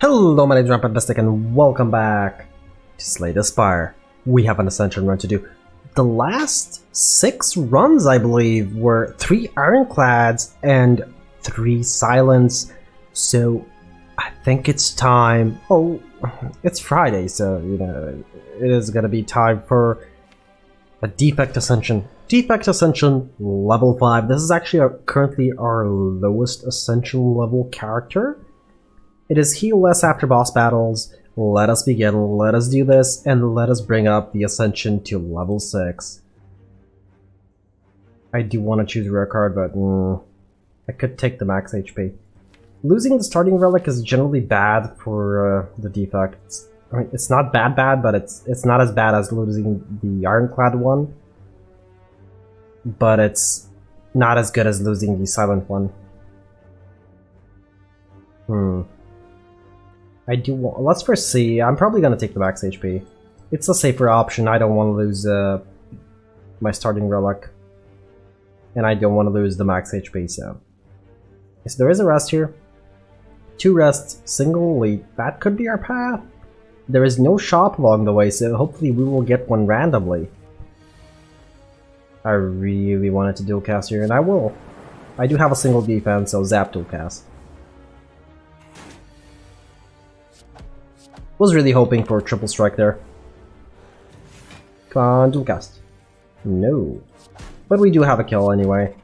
Hello, my name is Rampant and welcome back to Slay the Spire. We have an Ascension run to do. The last 6 runs, I believe, were 3 Ironclads and 3 Silence. So, I think it's time. Oh, it's Friday, so, you know, it is gonna be time for a Defect Ascension. Defect Ascension level 5. This is actually currently our lowest Ascension level character. It is heal less after boss battles. Let us begin, let us do this, and let us bring up the Ascension to level 6. I do want to choose a rare card, but I could take the max HP. Losing the starting relic is generally bad for the defects. I mean, it's not bad, but it's not as bad as losing the Ironclad one. But it's not as good as losing the Silent one. I do want, let's first see. I'm probably gonna take the max HP. It's a safer option. I don't want to lose my starting relic, and I don't want to lose the max HP. So there is a rest here. 2 rests, single elite. That could be our path. There is no shop along the way, so hopefully we will get one randomly. I really wanted to dual cast here, and I will. I do have a single defense, so zap dual cast. Was really hoping for a triple strike there. Come on, dual cast. No. But we do have a kill anyway.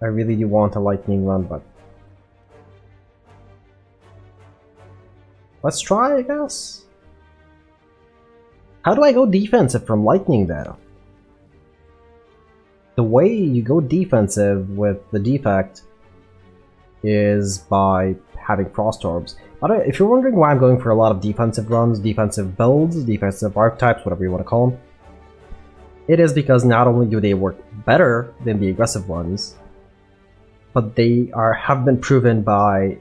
I really do want a lightning run, but let's try, I guess. How do I go defensive from lightning though? The way you go defensive with the defect is by having frost orbs. If you're wondering why I'm going for a lot of defensive runs, defensive builds, defensive archetypes, whatever you want to call them, it is because not only do they work better than the aggressive ones, but they have been proven by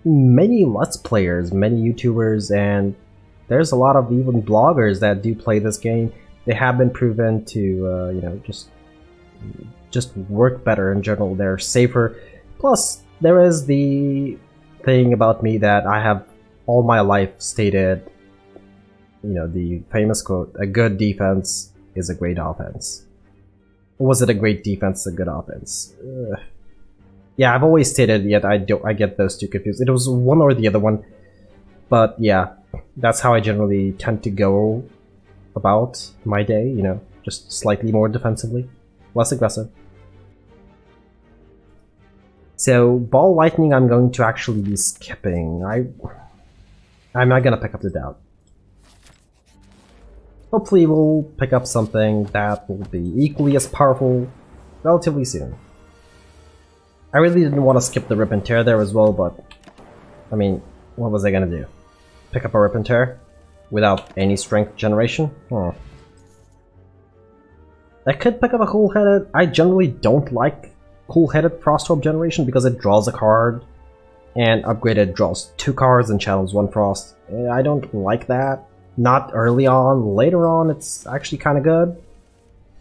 many Let's Players, many YouTubers, and there's a lot of even bloggers that do play this game. They have been proven to, you know, just work better in general. They're safer. Plus, there is the thing about me that I have all my life stated, you know, the famous quote, a good defense is a great offense. Or was it a great defense, a good offense? Yeah, I've always stated, yet I get those two confused. It was one or the other one. But yeah, that's how I generally tend to go about my day, you know, just slightly more defensively, less aggressive. So, Ball Lightning I'm going to actually be skipping. I'm not gonna pick up the Doubt. Hopefully we'll pick up something that will be equally as powerful relatively soon. I really didn't want to skip the Rip and Tear there as well, but I mean, what was I gonna do? Pick up a Rip and Tear without any strength generation? I could pick up a Cool-Headed. I generally don't like Cool-Headed Frost Orb generation because it draws a card, and Upgraded draws 2 cards and channels 1 Frost. I don't like that. Not early on. Later on it's actually kind of good,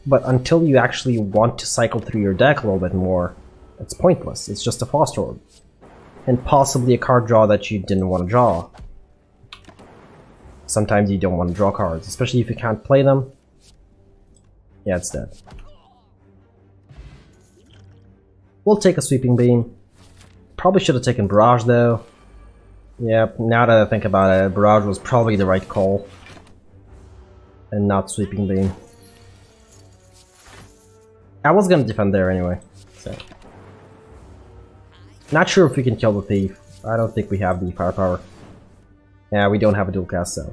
but until you actually want to cycle through your deck a little bit more, it's pointless. It's just a Frost Orb, and possibly a card draw that you didn't want to draw. Sometimes you don't want to draw cards, especially if you can't play them. Yeah, it's dead. We'll take a Sweeping Beam. Probably should have taken Barrage though. Yep, now that I think about it, Barrage was probably the right call. And not Sweeping Beam. I was gonna defend there anyway, so. Not sure if we can kill the Thief. I don't think we have the firepower. Yeah, we don't have a dual cast, so.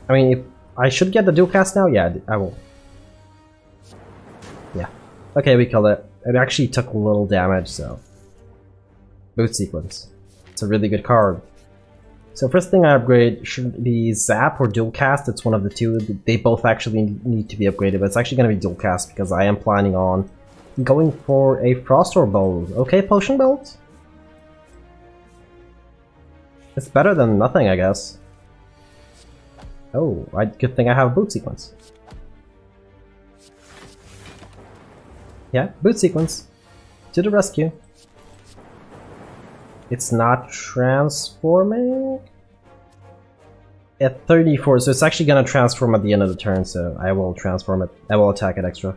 I mean, if I should get the dual cast now? Yeah, I will. Yeah. Okay, we killed it. It actually took a little damage, so. Boot Sequence. It's a really good card. So first thing I upgrade should be Zap or Dual Cast. It's one of the two. They both actually need to be upgraded, but it's actually going to be Dual Cast because I am planning on going for a Frost Orb build. Okay, Potion build? It's better than nothing, I guess. Oh, good thing I have a Boot Sequence. Yeah, Boot Sequence. To the rescue. It's not transforming? At 34, so it's actually gonna transform at the end of the turn, so I will transform it. I will attack it extra.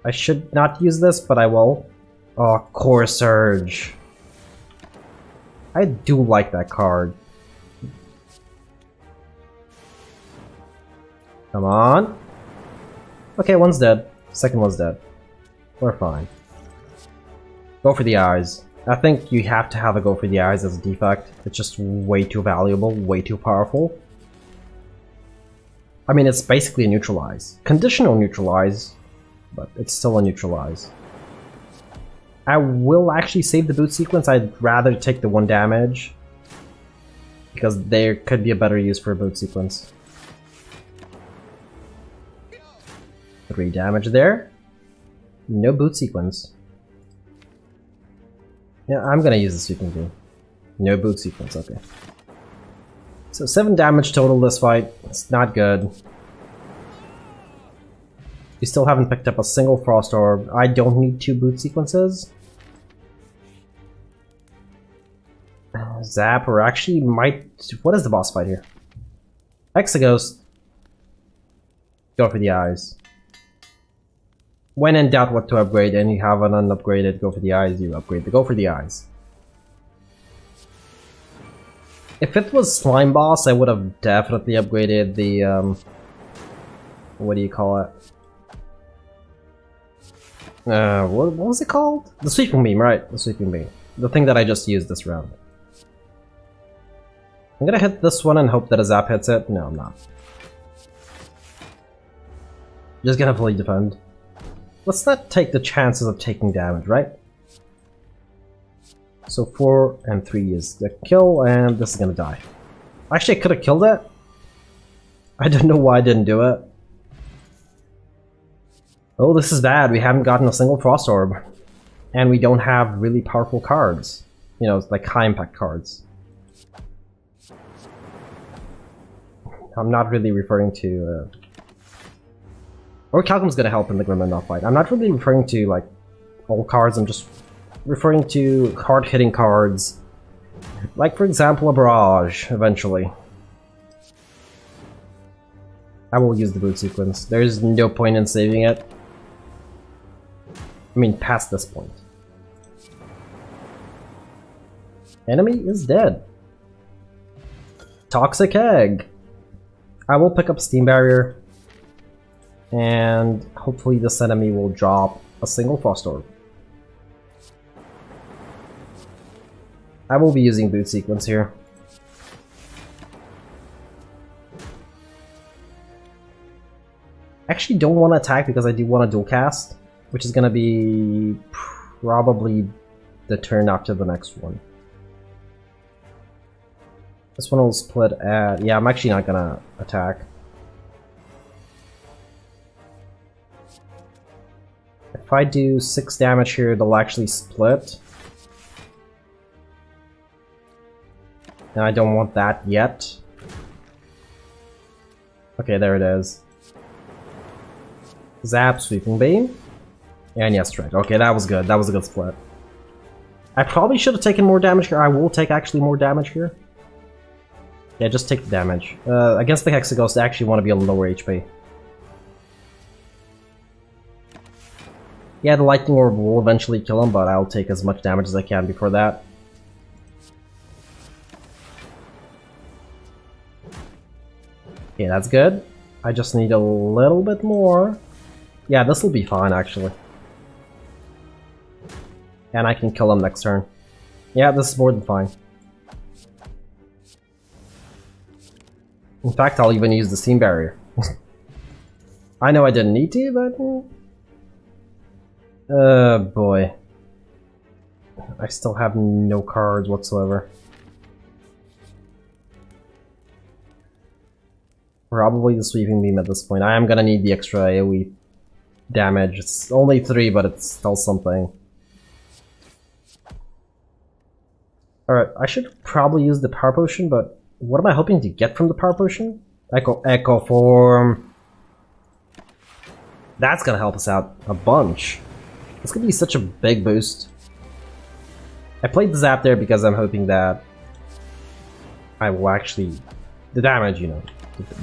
I should not use this, but I will. Oh, Core Surge. I do like that card. Come on. Okay, one's dead. Second one's dead. We're fine. Go for the eyes. I think you have to have a go for the eyes as a defect. It's just way too valuable, way too powerful. I mean, it's basically a neutralize. Conditional neutralize, but it's still a neutralize. I will actually save the boot sequence. I'd rather take the 1 damage, because there could be a better use for a boot sequence. 3 damage there. No boot sequence. Yeah, I'm gonna use the sweeping beam. No boot sequence, okay. So 7 damage total this fight. It's not good. We still haven't picked up a single Frost Orb. I don't need 2 boot sequences. Zap, or actually might... What is the boss fight here? Hexaghost. Go for the eyes. When in doubt what to upgrade and you have an unupgraded go for the eyes, you upgrade the go for the eyes. If it was Slime Boss, I would have definitely upgraded the what do you call it? What was it called? The sweeping beam, right? The sweeping beam. The thing that I just used this round. I'm gonna hit this one and hope that a zap hits it. No, I'm not. Just gonna fully defend. Let's not take the chances of taking damage, right? So 4 and 3 is the kill, and this is gonna die. Actually, I could have killed it. I don't know why I didn't do it. Oh, this is bad. We haven't gotten a single Frost Orb. And we don't have really powerful cards. You know, like high impact cards. I'm not really referring to... Or Calcum's gonna help in the Grim Enough fight. I'm not really referring to, like, all cards, I'm just referring to hard-hitting cards. Like, for example, a Barrage, eventually. I will use the boot sequence. There's no point in saving it. I mean, past this point. Enemy is dead. Toxic Egg. I will pick up Steam Barrier. And hopefully this enemy will drop a single Frost Orb. I will be using boot sequence here. I actually don't want to attack because I do want to dual cast, which is going to be probably the turn after the next one. This one will split at... Yeah, I'm actually not going to attack. If I do 6 damage here, they'll actually split. And I don't want that yet. Okay, there it is. Zap, Sweeping Beam. And yes, strike. Okay, that was good. That was a good split. I probably should have taken more damage here. I will take actually more damage here. Yeah, just take the damage. Against the Hexaghost, I actually want to be on lower HP. Yeah, the Lightning Orb will eventually kill him, but I'll take as much damage as I can before that. Okay, that's good. I just need a little bit more. Yeah, this will be fine, actually. And I can kill him next turn. Yeah, this is more than fine. In fact, I'll even use the Steam Barrier. I know I didn't need to, but... boy. I still have no cards whatsoever. Probably the Sweeping Beam at this point. I am gonna need the extra AoE damage. It's only 3, but it's still something. Alright, I should probably use the Power Potion, but what am I hoping to get from the Power Potion? Echo Form. That's gonna help us out a bunch. It's gonna be such a big boost. I played the zap there because I'm hoping that I will actually... the damage, you know.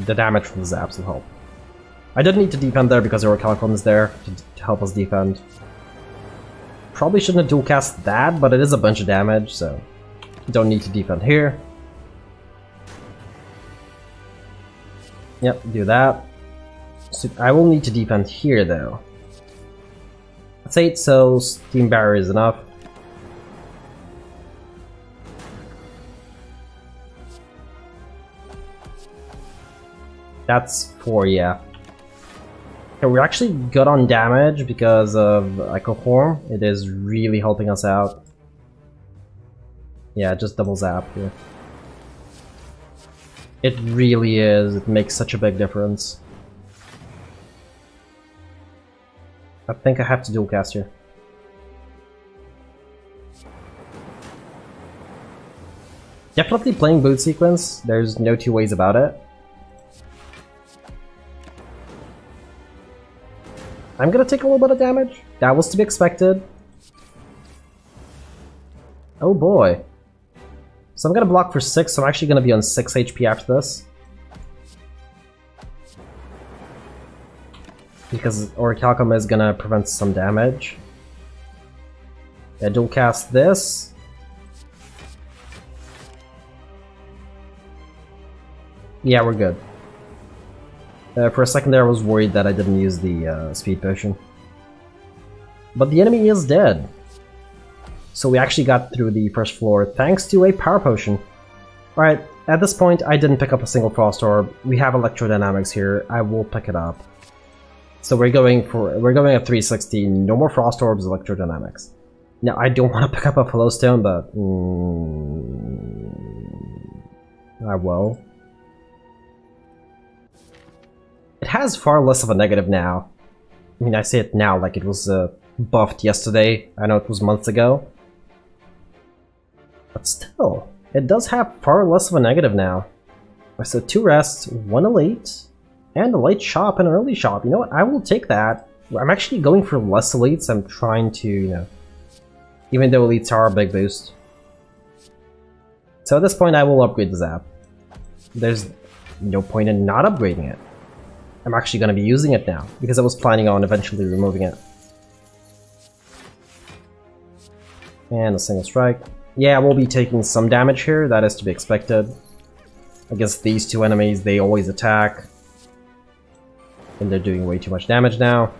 The damage from the zaps will help. I didn't need to defend there because there were Calcrons there to help us defend. Probably shouldn't have dual cast that, but it is a bunch of damage, so don't need to defend here. Yep, do that. So I will need to defend here though. That's 8, so Steam Barrier is enough. That's 4, yeah. Okay, we're actually good on damage because of Echo Form. It is really helping us out. Yeah, just double zap here. It really is. It makes such a big difference. I think I have to dual cast here. Definitely playing boot sequence. There's no two ways about it. I'm gonna take a little bit of damage. That was to be expected. Oh boy. So I'm gonna block for 6, so I'm actually gonna be on 6 HP after this. Because Orichalcum is gonna prevent some damage. Yeah, dual cast this. Yeah, we're good. For a second there I was worried that I didn't use the speed potion. But the enemy is dead. So we actually got through the first floor thanks to a power potion. Alright, at this point I didn't pick up a single frost orb. We have electrodynamics here. I will pick it up. So we're going at 360, no more frost orbs, electrodynamics. Now I don't want to pick up a flowstone, but I will. It has far less of a negative now. I mean, I say it now like it was buffed yesterday. I know it was months ago. But still, it does have far less of a negative now. So 2 rests, 1 elite, and a late shop and an early shop. You know what? I will take that. I'm actually going for less elites. I'm trying to, you know, even though elites are a big boost. So at this point, I will upgrade the zap. There's no point in not upgrading it. I'm actually going to be using it now, because I was planning on eventually removing it. And a single strike. Yeah, we'll be taking some damage here, that is to be expected. Against these 2 enemies, they always attack. And they're doing way too much damage now.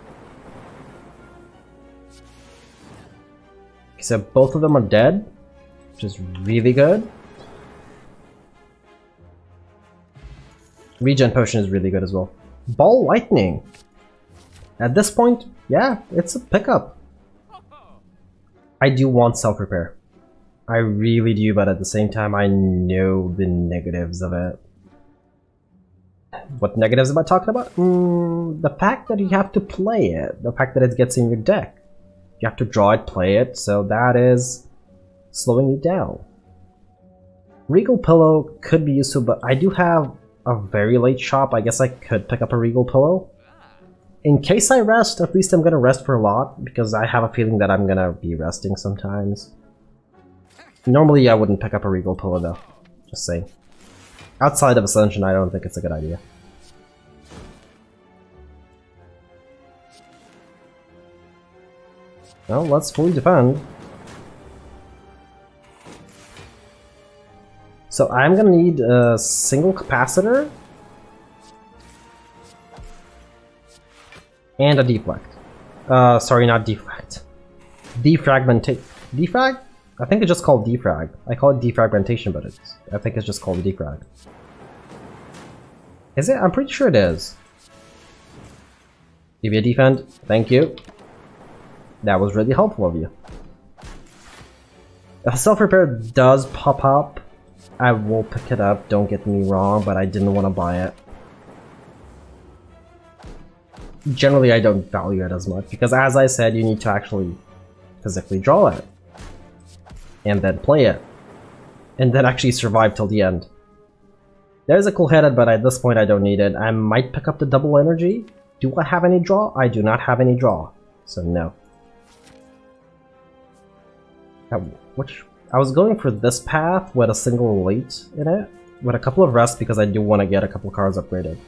Okay, so both of them are dead, which is really good. Regen potion is really good as well. Ball lightning. At this point, yeah, it's a pickup. I do want self-repair. I really do, but at the same time, I know the negatives of it. What negatives am I talking about? The fact that you have to play it. The fact that it gets in your deck. You have to draw it, play it, so that is slowing you down. Regal Pillow could be useful, but I do have a very late shop. I guess I could pick up a Regal Pillow. In case I rest, at least I'm gonna rest for a lot, because I have a feeling that I'm gonna be resting sometimes. Normally I wouldn't pick up a Regal Pillow though, just saying. Outside of Ascension, I don't think it's a good idea. Well, let's fully defend. So I'm gonna need a single capacitor and a deflect. Sorry, not deflect. Defragmentate. Defrag? I think it's just called defrag. I call it defragmentation, but I think it's just called defrag. Is it? I'm pretty sure it is. Give you a defend. Thank you. That was really helpful of you. Self-repair does pop up. I will pick it up, don't get me wrong, but I didn't want to buy it. Generally, I don't value it as much, because as I said, you need to actually physically draw it. And then play it. And then actually survive till the end. There's a cool headed, but at this point I don't need it. I might pick up the double energy. Do I have any draw? I do not have any draw. So no. Which I was going for this path with a single elite in it, with a couple of rests because I do want to get a couple cards upgraded.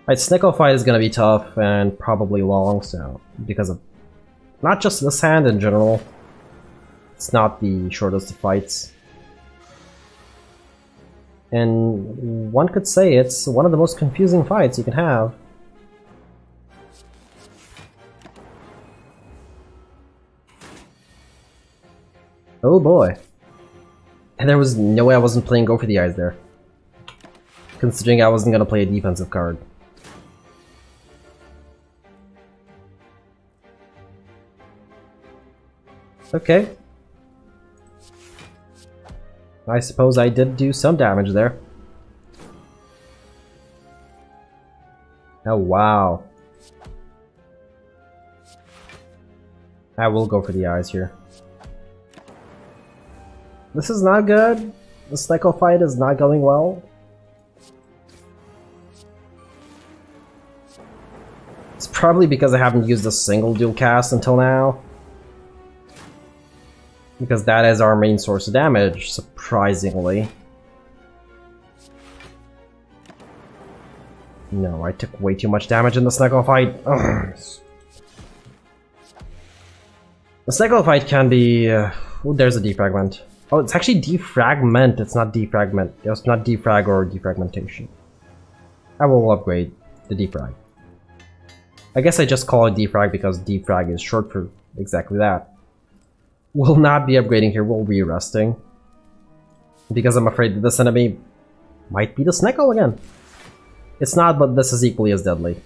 Right, Snickle fight is going to be tough and probably long, so because of not just this hand in general, it's not the shortest of fights. And one could say it's one of the most confusing fights you can have. Oh boy. And there was no way I wasn't playing Go for the Eyes there. Considering I wasn't gonna play a defensive card. Okay. I suppose I did do some damage there. Oh wow. I will go for the eyes here. This is not good. The Snickle fight is not going well. It's probably because I haven't used a single dual cast until now. Because that is our main source of damage, surprisingly. No, I took way too much damage in the Snickle fight. Ugh. The Snickle fight can be... oh, there's a defragment. Oh, it's actually defragment, it's not defragment. It's not defrag or defragmentation. I will upgrade the defrag. I guess I just call it defrag because defrag is short for exactly that. Will not be upgrading here, we'll be resting. Because I'm afraid that this enemy might be the Snickle again. It's not, but this is equally as deadly.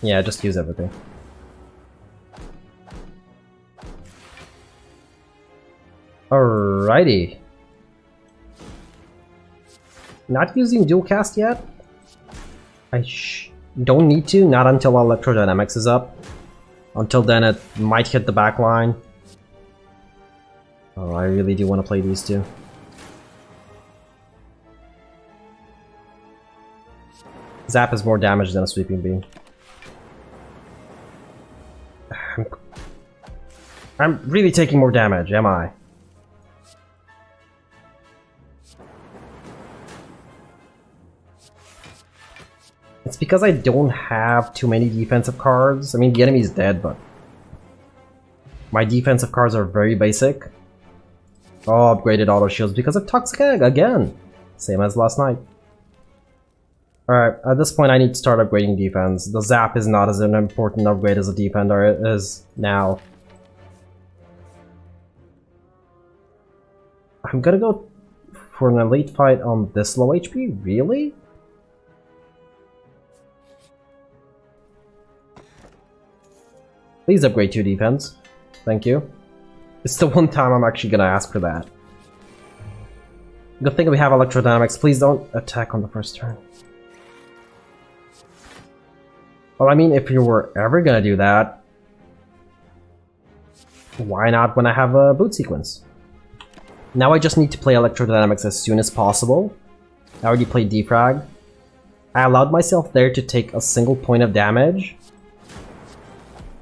Yeah, just use everything. Alrighty. Not using dual cast yet? I don't need to, not until Electrodynamics is up. Until then it might hit the back line. Oh, I really do want to play these two. Zap is more damage than a Sweeping Beam. I'm really taking more damage, am I? It's because I don't have too many defensive cards. I mean, the enemy's dead, but my defensive cards are very basic. Oh, upgraded auto shields because of Toxic Egg again. Same as last night. Alright, at this point I need to start upgrading defense. The Zap is not as an important upgrade as a defender is now. I'm gonna go for an elite fight on this low HP? Really? Please upgrade 2 defense. Thank you. It's the one time I'm actually gonna ask for that. Good thing we have Electrodynamics. Please don't attack on the first turn. Well, I mean, if you were ever gonna do that, why not when I have a boot sequence? Now I just need to play Electrodynamics as soon as possible. I already played Defrag. I allowed myself there to take a single point of damage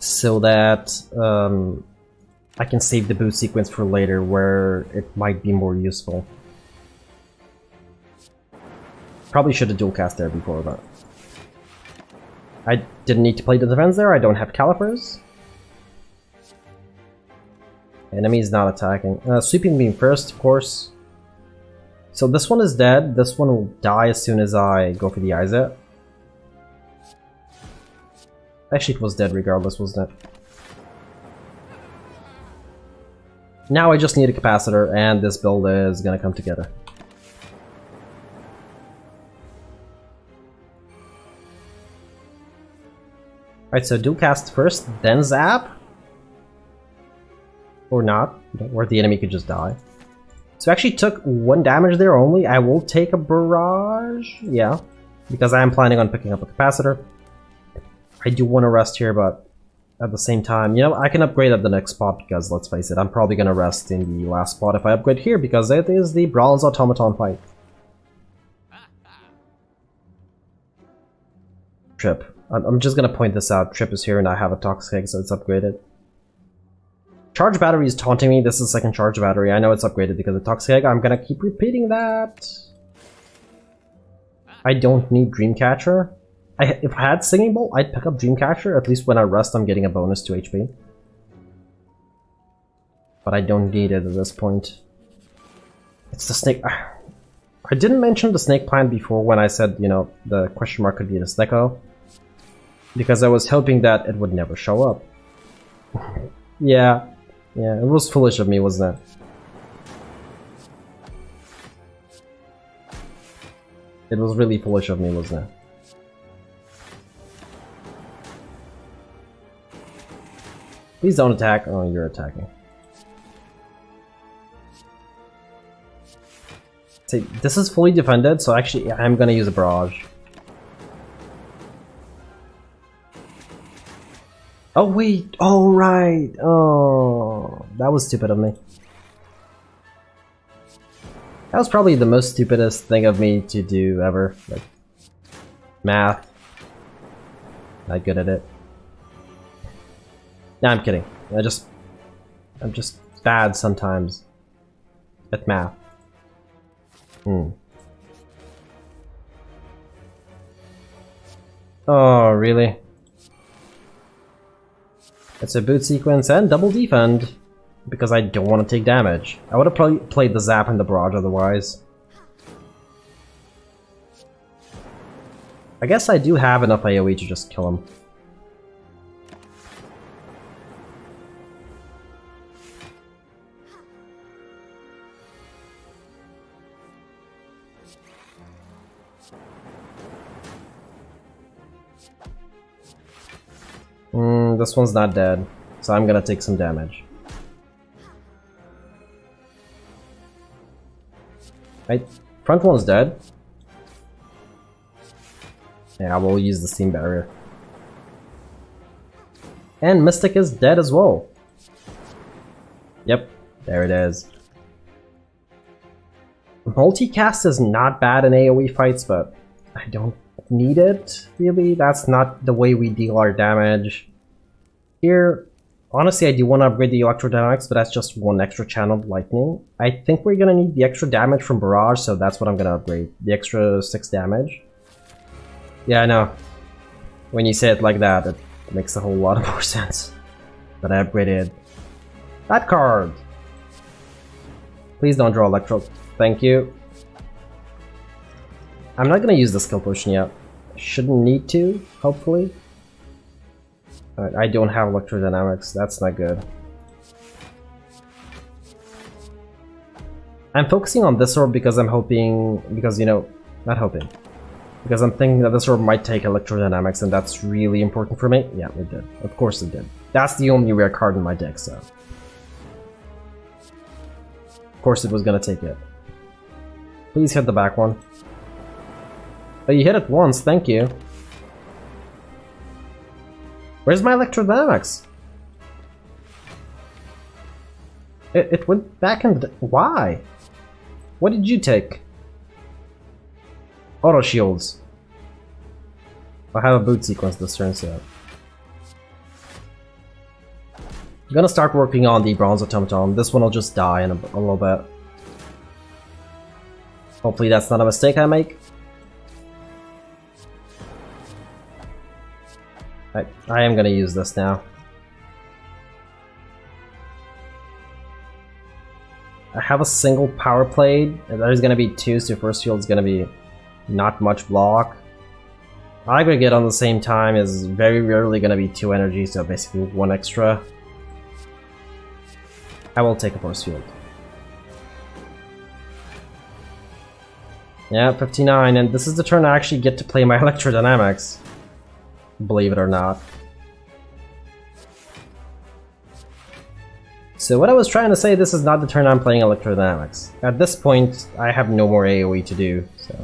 so that I can save the boot sequence for later where it might be more useful. Probably should have dual cast there before, but I didn't need to play the defense there. I don't have calipers. Enemy's not attacking. Sweeping Beam first, of course. So this one is dead. This one will die as soon as I go for the Izet. Actually, it was dead regardless, wasn't it? Now I just need a capacitor, and this build is gonna come together. Alright, so dual cast first, then zap? Or not, or the enemy could just die. So I actually took 1 damage there only. I will take a barrage, yeah, because I am planning on picking up a capacitor. I do want to rest here, but at the same time, you know, I can upgrade at the next spot because, let's face it, I'm probably going to rest in the last spot if I upgrade here because it is the Brawl's Automaton fight. Trip. I'm just gonna point this out. Trip is here and I have a Toxic Egg, so it's upgraded. Charge battery is taunting me. This is second charge battery. I know it's upgraded because of Toxic Egg. I'm gonna keep repeating that. I don't need Dreamcatcher. If I had Singing Bolt, I'd pick up Dreamcatcher. At least when I rest, I'm getting a bonus to HP. But I don't need it at this point. It's the snake. I didn't mention the snake plant before when I said, you know, the question mark could be the Snecko. Because I was hoping that it would never show up. Yeah, it was foolish of me, wasn't it? It was really foolish of me, wasn't it? Please don't attack. Oh, you're attacking. See, this is fully defended, so actually I'm gonna use a barrage. Oh wait, oh right, oh, that was stupid of me. That was probably the most stupidest thing of me to do ever, like, math. Not good at it. Nah, I'm kidding. I'm just bad sometimes at math. Oh, really? It's a boot sequence and double defend, because I don't want to take damage. I would have probably played the zap and the barrage otherwise. I guess I do have enough AoE to just kill him. This one's not dead, so I'm gonna take some damage. Right, front one's dead. Yeah, we'll use the steam barrier. And Mystic is dead as well. Yep, there it is. Multicast is not bad in AoE fights, but I don't need it, really. That's not the way we deal our damage. Here, honestly, I do want to upgrade the electrodynamics, but that's just one extra channeled lightning. I think we're gonna need the extra damage from barrage, so that's what I'm gonna upgrade. The extra 6 damage. Yeah, I know. When you say it like that, it makes a whole lot more sense. But I upgraded that card. Please don't draw electro. Thank you. I'm not gonna use the skill potion yet. Shouldn't need to, hopefully. I don't have electrodynamics, that's not good. I'm focusing on this orb because I'm hoping, because, you know, not hoping. Because I'm thinking that this orb might take electrodynamics and that's really important for me. Yeah, it did. Of course it did. That's the only rare card in my deck, so. Of course it was gonna take it. Please hit the back one. Oh, you hit it once, thank you. Where's my electrodynamics? It went back in the... Why? What did you take? Auto shields. I have a boot sequence this turn, so... I'm gonna start working on the bronze automaton. This one will just die in a little bit. Hopefully that's not a mistake I make. I am gonna use this now. I have a single power plate, and there's gonna be 2, so first field's gonna be not much block. Aggregate on the same time is very rarely gonna be 2 energy, so basically 1 extra. I will take a force field. Yeah, 59, and this is the turn I actually get to play my electrodynamics. Believe it or not. So what I was trying to say, this is not the turn I'm playing electrodynamics. At this point, I have no more AoE to do, so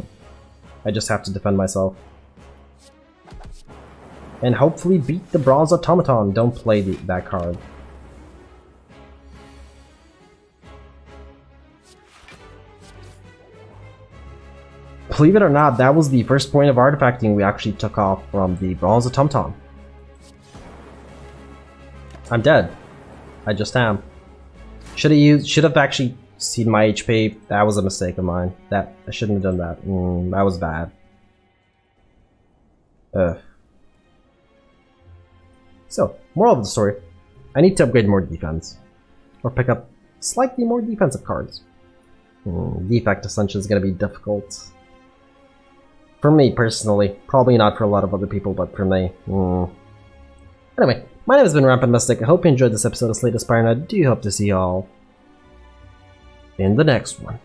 I just have to defend myself. And hopefully beat the bronze automaton. Don't play that card. Believe it or not, that was the first point of artifacting we actually took off from the Bronze of Tumtum. I'm dead. I just am. Should have actually seen my HP. That was a mistake of mine. I shouldn't have done that. That was bad. Ugh. So, moral of the story. I need to upgrade more defense. Or pick up slightly more defensive cards. Defect Ascension is going to be difficult. For me, personally. Probably not for a lot of other people, but for me. Anyway, my name has been Rampant Mystic. I hope you enjoyed this episode of Slay the Spire, and I do hope to see y'all in the next one.